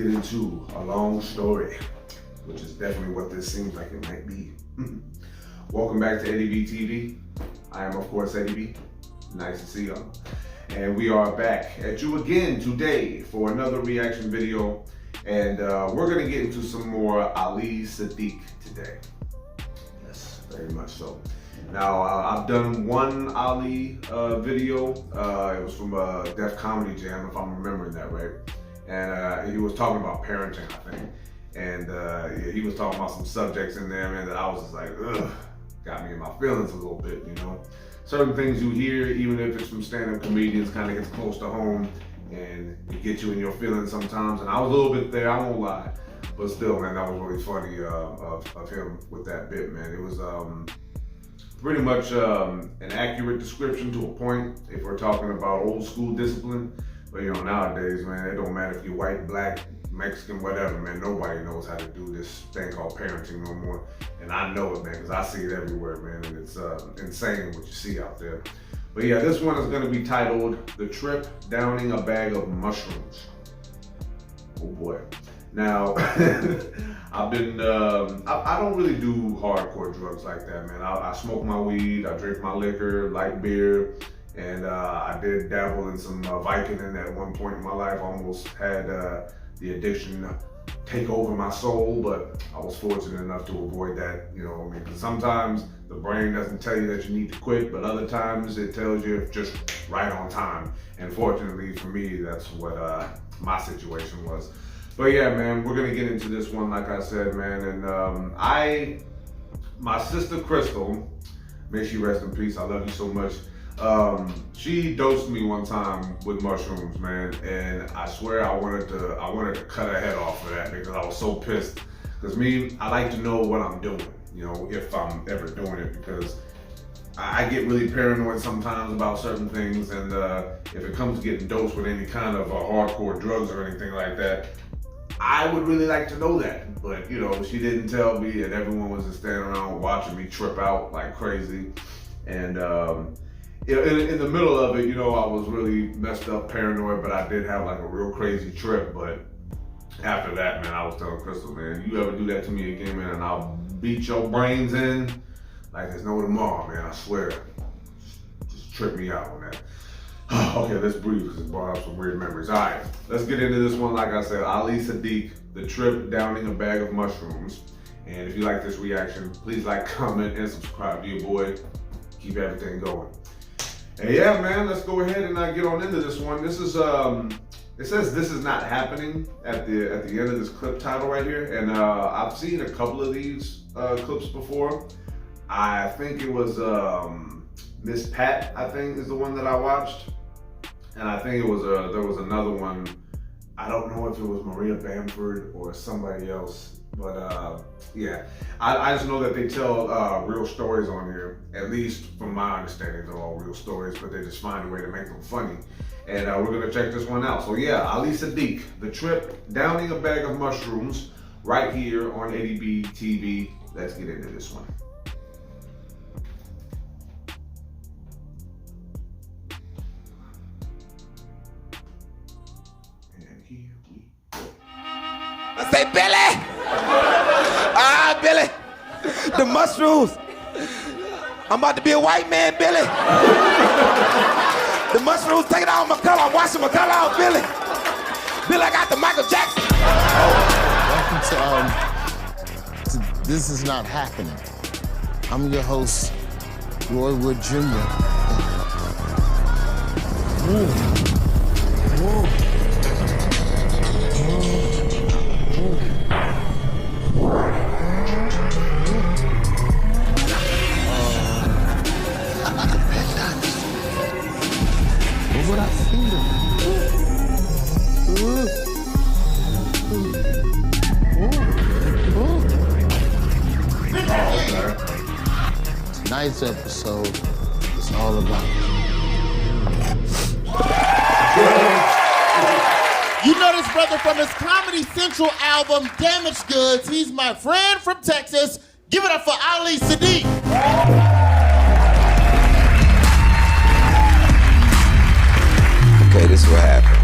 get into a long story, which is definitely what this seems like it might be. Welcome back to Eddie B TV. I am, of course, Eddie B. Nice to see y'all. And we are back at you again today for another reaction video. And we're gonna get into some more Ali Siddiq today. Yes, very much so. Now, I've done one Ali video. It was from Def Comedy Jam, if I'm remembering that right. And he was talking about parenting, I think. And yeah, he was talking about some subjects in there, man, that I was just like, ugh, got me in my feelings a little bit, you know. Certain things you hear, even if it's from stand-up comedians, kind of gets close to home and it gets you in your feelings sometimes. And I was a little bit there, I won't lie. But still, man, that was really funny of him with that bit, man. It was pretty much an accurate description to a point if we're talking about old school discipline. But you know, nowadays, man, it don't matter if you're white, black, Mexican, whatever, man, nobody knows how to do this thing called parenting no more. And I know it, man, because I see it everywhere, man, and it's insane what you see out there. But yeah, this one is gonna be titled, The Trip Downing a Bag of Mushrooms. Oh boy. Now, I've been, I don't really do hardcore drugs like that, man. I smoke my weed, I drink my liquor, light beer, and I did dabble in some Vicodin at one point in my life. Almost had the addiction take over my soul, but I was fortunate enough to avoid that, you know. I mean, because sometimes the brain doesn't tell you that you need to quit, but other times it tells you just right on time. And fortunately for me, that's what my situation was. But yeah, man, we're gonna get into this one, like I said, man. And my sister Crystal, may she rest in peace, I love you so much. She dosed me one time with mushrooms, man, and I swear I wanted to cut her head off for that because I was so pissed. Because me, I like to know what I'm doing, you know, if I'm ever doing it, because I get really paranoid sometimes about certain things, and if it comes to getting dosed with any kind of hardcore drugs or anything like that, I would really like to know that. But you know, she didn't tell me, and everyone was just standing around watching me trip out like crazy. And in the middle of it, you know, I was really messed up, paranoid, but I did have like a real crazy trip. But after that, man, I was telling Crystal, man, you ever do that to me again, man, and I'll beat your brains in like there's no tomorrow, man, I swear. Just trip me out on that. Okay, let's breathe because it brought up some weird memories. All right, let's get into this one. Like I said, Ali Siddiq, The Trip Downing a Bag of Mushrooms. And if you like this reaction, please like, comment, and subscribe to your boy. Keep everything going. And yeah, man, let's go ahead and get on into this one. This is, it says this is not happening at the end of this clip title right here. And I've seen a couple of these clips before. I think it was Miss Pat, I think is the one that I watched. And I think it was there was another one. I don't know if it was Maria Bamford or somebody else, but yeah. I just know that they tell real stories on here. At least from my understanding, they're all real stories, but they just find a way to make them funny. And we're gonna check this one out. So yeah, Ali Siddiq, The Trip Downing a Bag of Mushrooms, right here on Eddie B TV. Let's get into this one. I say, Billy! Ah, Billy! The mushrooms! I'm about to be a white man, Billy! The mushrooms taking out my color. I'm washing my color out, Billy! Billy, I got the Michael Jackson! Welcome to This Is Not Happening. I'm your host, Roy Wood Jr. What I feel? Tonight's episode is all about You know this brother from his Comedy Central album, Damaged Goods. He's my friend from Texas. Give it up for Ali Siddiq. Okay, this is what happened.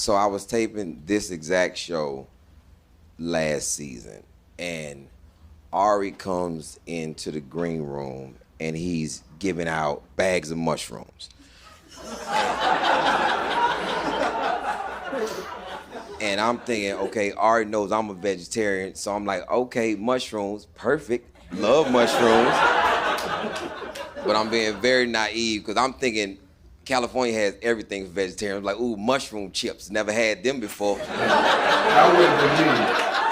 So I was taping this exact show last season, and Ari comes into the green room, and he's giving out bags of mushrooms. And I'm thinking, okay, Ari knows I'm a vegetarian, so I'm like, okay, mushrooms, perfect. Love mushrooms. But I'm being very naive because I'm thinking California has everything for vegetarians. Like, ooh, mushroom chips. Never had them before. That would have been me.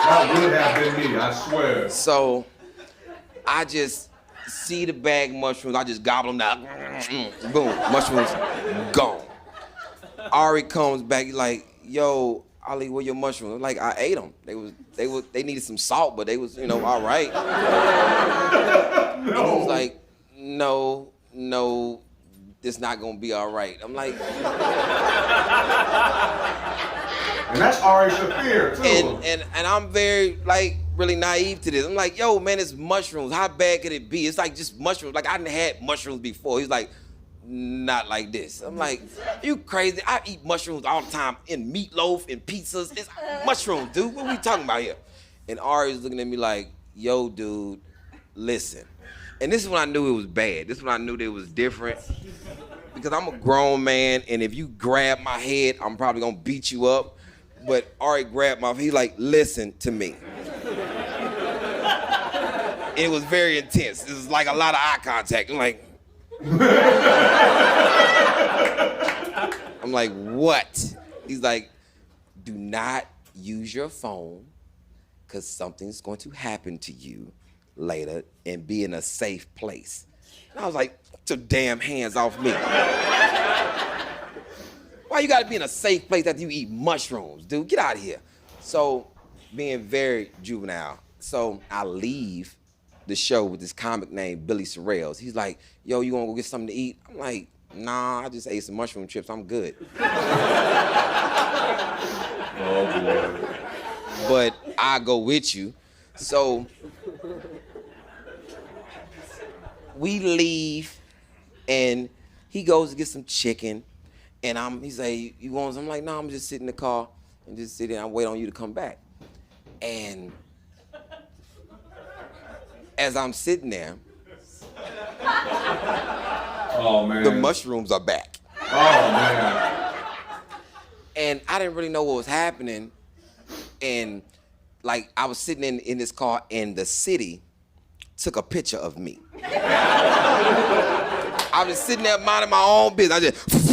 That would have been me, I swear. So I just see the bag of mushrooms. I just gobble them down. Boom, mushrooms gone. Ari comes back, he's like, yo, Ali, where your mushrooms? I'm like, I ate them. They needed some salt, but they was, all right. And he was like, no, this not gonna be all right. I'm like, and that's Ari Shaffir too. And I'm very really naive to this. I'm like, yo, man, it's mushrooms. How bad could it be? It's like just mushrooms. Like I done had mushrooms before. He's like, not like this. I'm like, you crazy? I eat mushrooms all the time in meatloaf and pizzas. It's mushrooms, dude. What are we talking about here? And Ari's looking at me like, yo, dude, listen. And this is when I knew it was bad. This is when I knew that it was different. Because I'm a grown man, and if you grab my head, I'm probably gonna beat you up. But Ari grabbed my head, he's like, listen to me. It was very intense. It was like a lot of eye contact. I'm like, what? He's like, do not use your phone because something's going to happen to you later, and be in a safe place. And I was like, get your damn hands off me. Why you gotta be in a safe place after you eat mushrooms, dude? Get out of here. So, being very juvenile. So I leave the show with this comic named Billy Sorrells. He's like, yo, you wanna go get something to eat? I'm like, nah, I just ate some mushroom chips, I'm good. Oh, boy. But I go with you. So we leave, and he goes to get some chicken, and he's like, you want some? I'm like, no, I'm just sitting in the car and just sit there and wait on you to come back. And as I'm sitting there, oh man, the mushrooms are back. Oh man. And I didn't really know what was happening. And I was sitting in this car, and the city took a picture of me. I was sitting there minding my own business.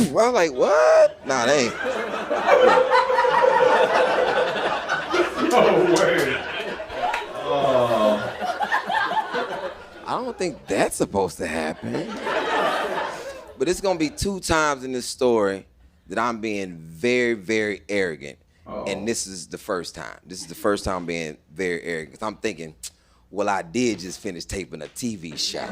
I was like, what? Nah, they ain't. No way. Oh. I don't think that's supposed to happen. But it's gonna be 2 times in this story that I'm being very, very arrogant. Uh-oh. And this is the first time. This is the first time I'm being very arrogant. I'm thinking, well, I did just finish taping a TV show.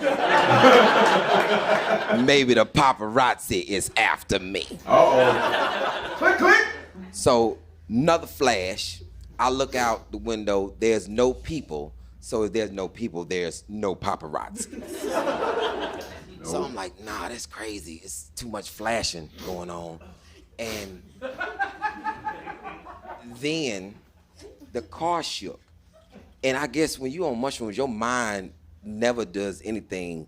Maybe the paparazzi is after me. Uh-oh. Click, click. So, another flash. I look out the window. There's no people. So if there's no people, there's no paparazzi. Nope. So I'm like, nah, that's crazy. It's too much flashing going on. And then the car shook. And I guess when you're on mushrooms, your mind never does anything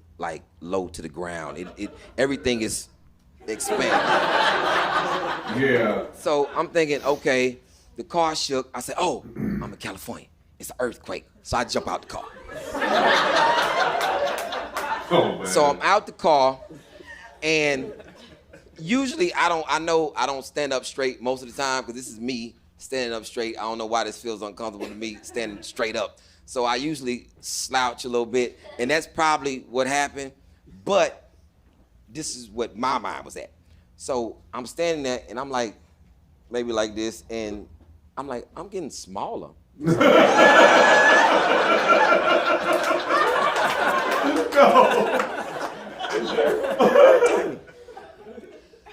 low to the ground. Everything is expanded. Yeah. So I'm thinking, okay, the car shook. I said, oh, I'm in California. It's an earthquake. So I jump out the car. Oh, man. So I'm out the car, and usually I don't stand up straight most of the time, because this is me standing up straight. I don't know why this feels uncomfortable to me, standing straight up. So I usually slouch a little bit, and that's probably what happened, but this is what my mind was at. So I'm standing there, and I'm like, maybe like this, and I'm like, I'm getting smaller. No.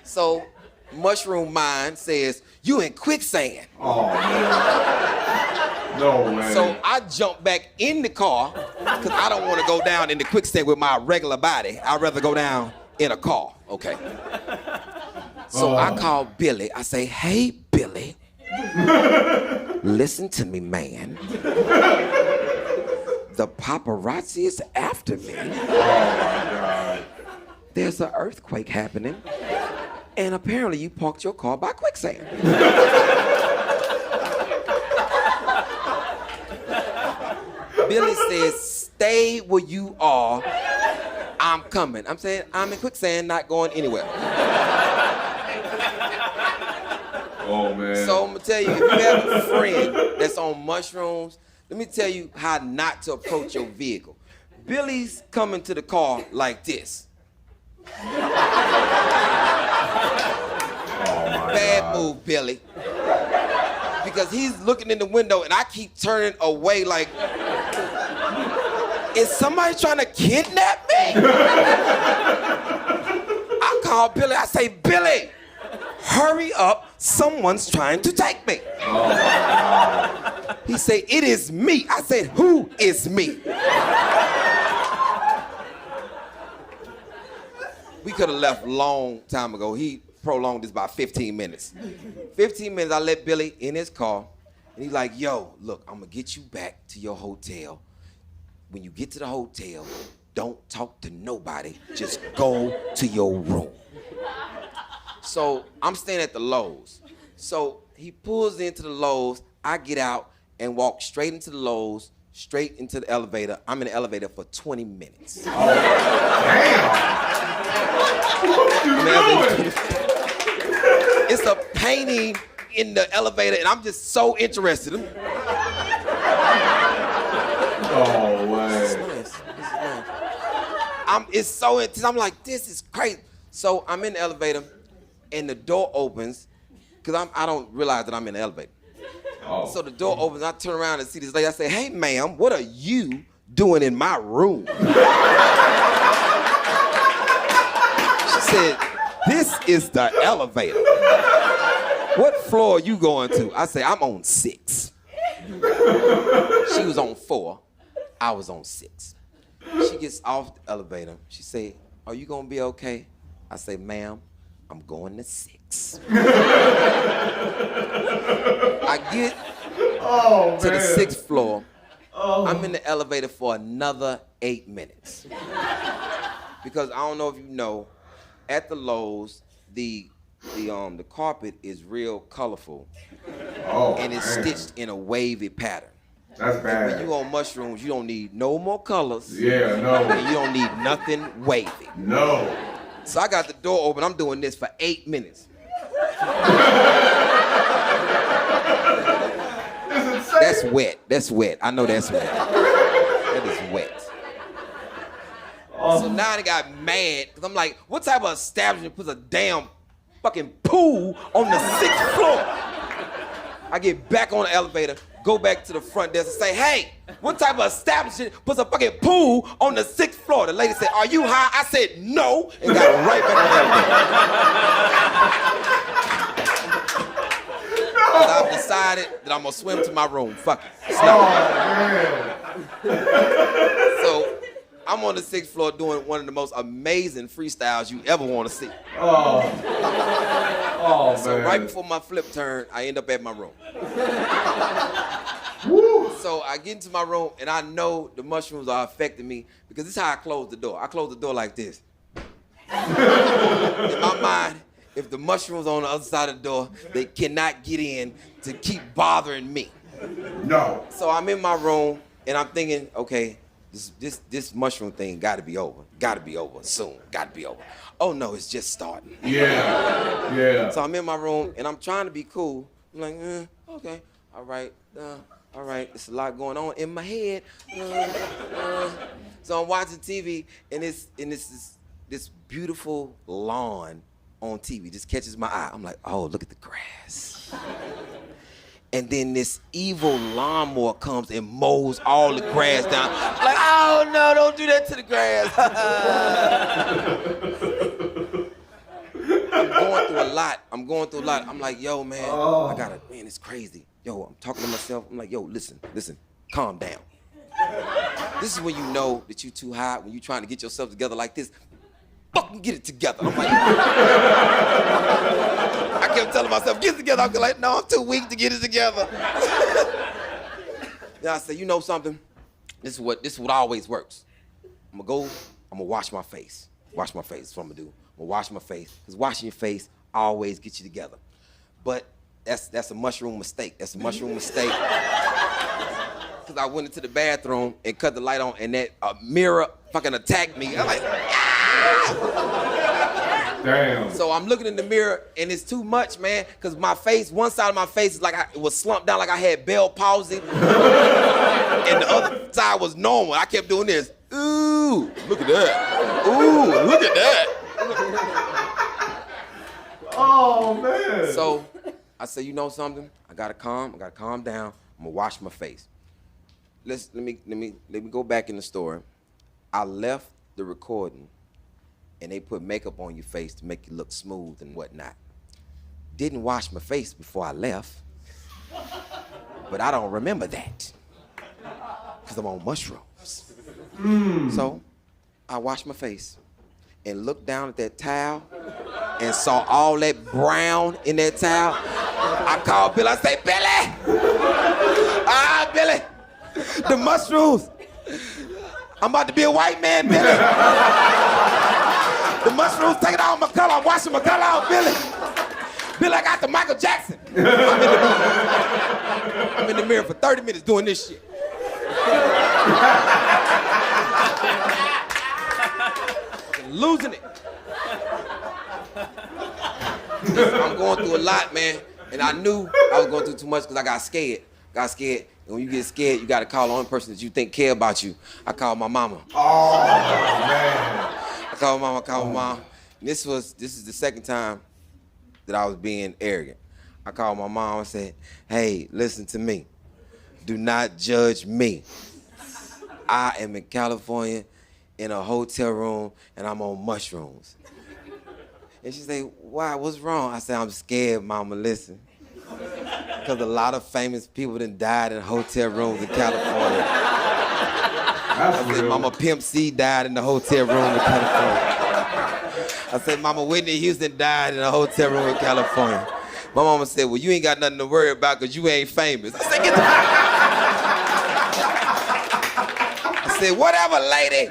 So mushroom mind says, you in quicksand. Oh, man. No, man. So I jump back in the car, because I don't want to go down in the quicksand with my regular body. I'd rather go down in a car, okay? So I call Billy. I say, hey, Billy. Billy, listen to me, man. The paparazzi is after me. Oh my God. There's an earthquake happening, and apparently you parked your car by quicksand. Billy says, stay where you are. I'm coming. I'm saying, I'm in quicksand, not going anywhere. Oh, man. So I'm gonna tell you, if you have a friend that's on mushrooms, let me tell you how not to approach your vehicle. Billy's coming to the car like this. Bad move, Billy. Because he's looking in the window and I keep turning away like, is somebody trying to kidnap me? I call Billy, I say, Billy, hurry up, someone's trying to take me. Oh my God. He said, it is me. I said, who is me? We could have left long time ago. He prolonged this by 15 minutes. 15 minutes, I let Billy in his car, and he's like, yo, look, I'm gonna get you back to your hotel. When you get to the hotel, don't talk to nobody. Just go to your room. So I'm staying at the Lowe's. So he pulls into the Lowe's, I get out and walk straight into the Lowe's, straight into the elevator. I'm in the elevator for 20 minutes. Damn. What you doing? It's a painting in the elevator, and I'm just so interested. Oh, way. It's nice. It's so intense. I'm like, this is crazy. So I'm in the elevator, and the door opens, because I don't realize that I'm in the elevator. Oh. So the door opens, I turn around and see this lady. I say, hey, ma'am, what are you doing in my room? She said, this is the elevator. What floor are you going to? I say, I'm on 6. She was on 4. I was on 6. She gets off the elevator. She say, are you gonna be okay? I say, ma'am, I'm going to 6. I get to the 6th floor. I'm in the elevator for another 8 minutes. Because I don't know if you know, at the Lowe's, the carpet is real colorful. Oh, and it's stitched in a wavy pattern. That's bad. When you on mushrooms, you don't need no more colors. Yeah, no. And you don't need nothing wavy. No. So I got the door open. I'm doing this for 8 minutes. That's wet. That's wet. I know that's wet. That is wet. So now I got mad because I'm like, what type of establishment puts a damn fucking pool on the 6th floor? I get back on the elevator, go back to the front desk and say, hey, what type of establishment puts a fucking pool on the 6th floor? The lady said, are you high? I said, no, and got right back on the elevator. I've decided that I'm gonna swim to my room. Fuck it. So I'm on the 6th floor doing one of the most amazing freestyles you ever want to see. So right before my flip turn, I end up at my room. So I get into my room and I know the mushrooms are affecting me because this is how I close the door. I close the door like this. In my mind, if the mushrooms on the other side of the door, they cannot get in to keep bothering me. No. So I'm in my room and I'm thinking, okay, this mushroom thing gotta be over. Gotta be over soon. Gotta be over. Oh no, it's just starting. Yeah. Yeah. So I'm in my room and I'm trying to be cool. I'm like, okay, all right. It's a lot going on in my head. So I'm watching TV and this beautiful lawn on TV just catches my eye. I'm like, oh, look at the grass. And then this evil lawnmower comes and mows all the grass down. I'm like, oh no, don't do that to the grass. I'm going through a lot. I'm like, yo, man, man, it's crazy. Yo, I'm talking to myself. I'm like, yo, listen, calm down. This is when you know that you're too high, when you're trying to get yourself together like this. fucking get it together. I'm like, I kept telling myself, get it together. I'm like, no, I'm too weak to get it together. Then I said, you know something? This is what always works. I'm gonna wash my face. Wash my face, that's what I'm gonna do. I'm gonna wash my face, because washing your face always gets you together. But that's a mushroom mistake. That's a mushroom mistake. Because I went into the bathroom and cut the light on, and that mirror fucking attacked me. I'm like, ah! Damn. So I'm looking in the mirror, and it's too much, man, because my face, one side of my face is like it was slumped down like I had Bell palsy, and the other side was normal. I kept doing this. Ooh, look at that. Ooh, look at that. Oh, man. So I said, you know something? I gotta calm down. I'm gonna wash my face. Let me go back in the store. I left the recording, and they put makeup on your face to make you look smooth and whatnot. Didn't wash my face before I left, but I don't remember that because I'm on mushrooms. So I washed my face and looked down at that towel and saw all that brown in that towel. I called Billy. I say, Billy! Billy! The mushrooms! I'm about to be a white man, Billy! The mushrooms taking all my color. I'm washing my color out, Billy! Billy, I got the Michael Jackson! I'm in the mirror for 30 minutes doing this shit. Losing it. I'm going through a lot, man. And I knew I was going through too much because I got scared. And when you get scared, you got to call the only person that you think care about you. I called my mama. Oh, man. I called my mom. And this is the second time that I was being arrogant. I called my mom and said, hey, listen to me. Do not judge me. I am in California in a hotel room and I'm on mushrooms. And she said, why, what's wrong? I said, I'm scared, mama, listen. Because a lot of famous people done died in hotel rooms in California. I said, Mama Pimp C died in the hotel room in California. I said, Mama Whitney Houston died in a hotel room in California. My mama said, well, you ain't got nothing to worry about because you ain't famous. I said, get the I said, whatever, lady.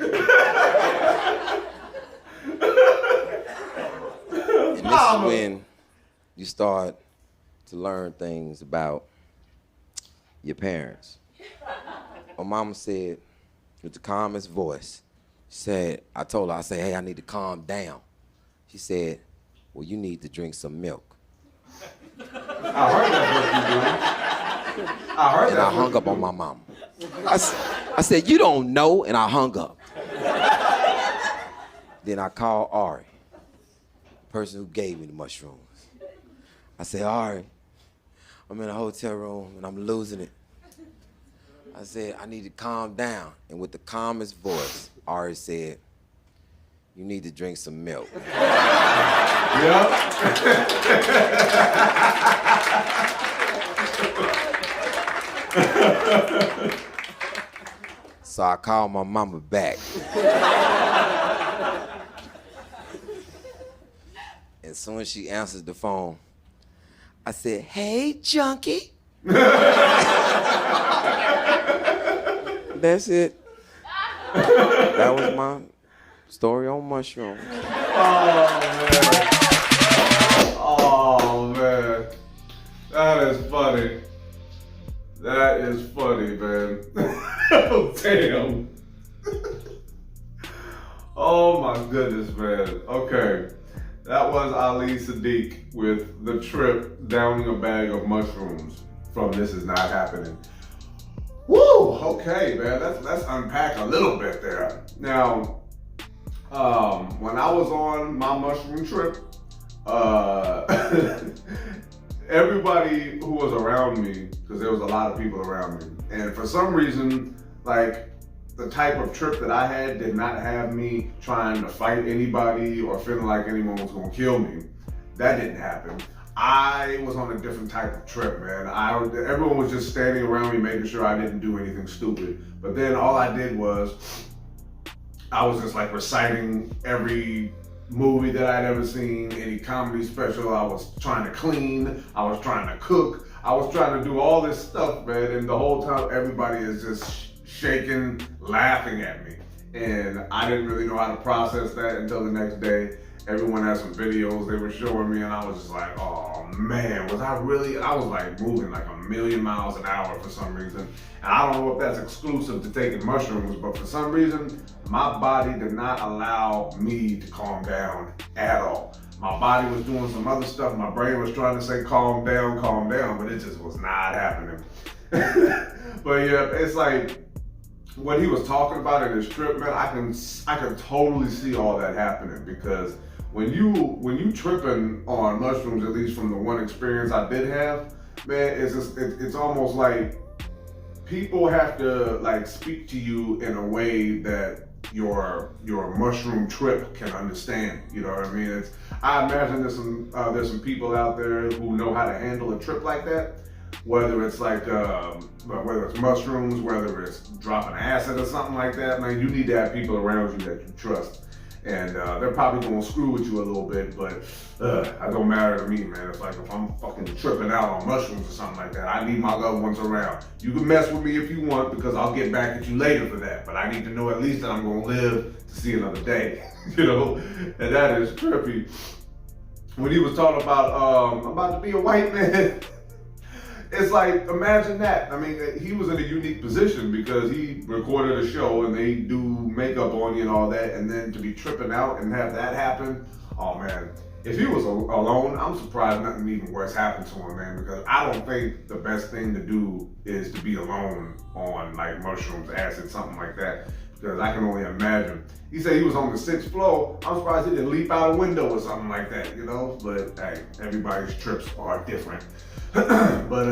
And this is when you start to learn things about your parents. My mama said, with the calmest voice, I told her, hey, I need to calm down. She said, well, you need to drink some milk. I heard that. And I hung up on my mama. I said, you don't know, and I hung up. Then I called Ari, the person who gave me the mushrooms. I said, Ari, I'm in a hotel room and I'm losing it. I said, I need to calm down. And with the calmest voice, Ari said, you need to drink some milk. Yeah. So I called my mama back. And as soon as she answers the phone, I said, hey, junkie. That's it. That was my story on mushrooms. Oh, man. That is funny. That is funny, man. Oh, damn. Oh, my goodness, man. Okay. That was Ali Siddiq with the trip downing a bag of mushrooms from This Is Not Happening. Woo! Okay, man. Let's unpack a little bit there. Now, when I was on my mushroom trip, everybody who was around me, because there was a lot of people around me, and for some reason, like, the type of trip that I had did not have me trying to fight anybody or feeling like anyone was gonna kill me. That didn't happen. I was on a different type of trip, man. Everyone was just standing around me making sure I didn't do anything stupid. But then all I did was, I was just like reciting every movie that I'd ever seen, any comedy special. I was trying to clean, I was trying to cook, I was trying to do all this stuff, man, and the whole time everybody is just shaking, laughing at me. And I didn't really know how to process that until the next day. Everyone had some videos they were showing me, and I was just like, oh man, was I really? I was like moving like 1,000,000 miles an hour for some reason. And I don't know if that's exclusive to taking mushrooms, but for some reason, my body did not allow me to calm down at all. My body was doing some other stuff. My brain was trying to say calm down, but it just was not happening. But yeah, it's like, what he was talking about in his trip, man, I can totally see all that happening, because when you tripping on mushrooms, at least from the one experience I did have, man, it's almost like people have to like speak to you in a way that your mushroom trip can understand. You know what I mean? I imagine there's some people out there who know how to handle a trip like that. Whether it's like, whether it's mushrooms, whether it's dropping acid or something like that, man, you need to have people around you that you trust. And they're probably gonna screw with you a little bit, but it don't matter to me, man. It's like if I'm fucking tripping out on mushrooms or something like that, I need my loved ones around. You can mess with me if you want, because I'll get back at you later for that. But I need to know at least that I'm gonna live to see another day, you know? And that is trippy. When he was talking about, I'm about to be a white man, it's like, imagine that. I mean, he was in a unique position because he recorded a show and they do makeup on you and all that, and then to be tripping out and have that happen, oh man. If he was alone, I'm surprised nothing even worse happened to him, man, because I don't think the best thing to do is to be alone on like mushrooms, acid, something like that, because I can only imagine. He said he was on the 6th floor. I'm surprised he didn't leap out a window or something like that, you know? But hey, everybody's trips are different. But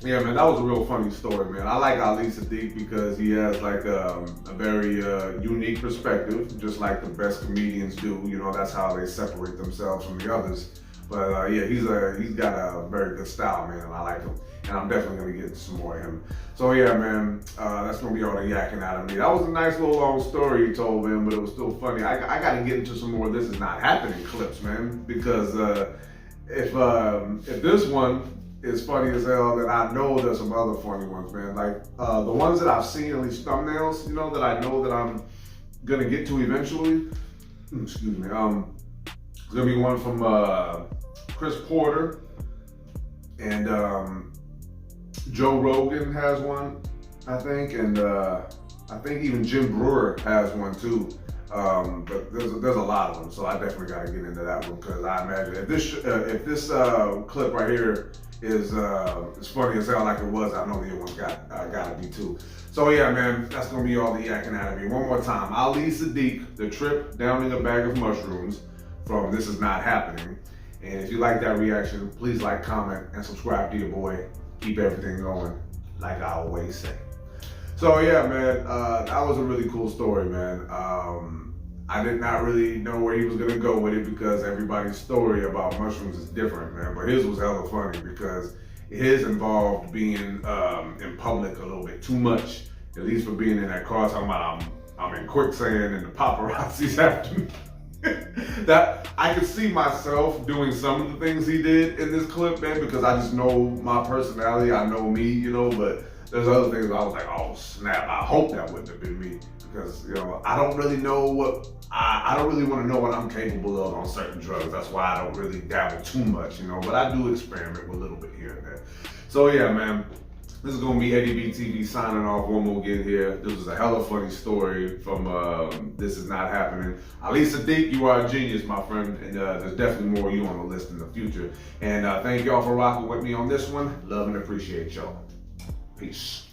yeah, man, that was a real funny story, man. I like Ali Siddiq because he has like a very unique perspective, just like the best comedians do. You know, that's how they separate themselves from the others. But yeah, he's got a very good style, man, and I like him. And I'm definitely gonna get some more of him. So yeah, man, that's gonna be all the yakking out of me. That was a nice little long story you told, man, but it was still funny. I gotta get into some more This Is Not Happening clips, man, because if this one is funny as hell, then I know there's some other funny ones, man. Like the ones that I've seen, at least thumbnails, you know, that I know that I'm gonna get to eventually. Excuse me. It's gonna be one from Chris Porter, and Joe Rogan has one, I think, and I think even Jim Brewer has one too. But there's a lot of them, so I definitely gotta get into that one, because I imagine if this clip right here is as funny as hell like it was, I know the other one's gotta be too. So yeah, man, that's gonna be all the yakking out of me. One more time, Ali Siddiq, the trip downing a bag of mushrooms from This Is Not Happening. And if you like that reaction, please like, comment, and subscribe to your boy. Keep everything going, like I always say. So yeah, man, that was a really cool story, man. I did not really know where he was gonna go with it, because everybody's story about mushrooms is different, man. But his was hella funny because his involved being in public a little bit too much, at least for being in that car talking about I'm in quicksand and the paparazzi's after me. That I could see myself doing some of the things he did in this clip, man, because I just know my personality, I know me, you know, but there's other things I was like, oh snap, I hope that wouldn't have been me, because, you know, I don't really know what, I don't really want to know what I'm capable of on certain drugs. That's why I don't really dabble too much, you know, but I do experiment with a little bit here and there. So yeah, man, this is gonna be Eddie B TV signing off one more again here. This was a hella funny story from This Is Not Happening. Ali Siddiq, you are a genius, my friend, and there's definitely more of you on the list in the future. And thank y'all for rocking with me on this one. Love and appreciate y'all. Peace.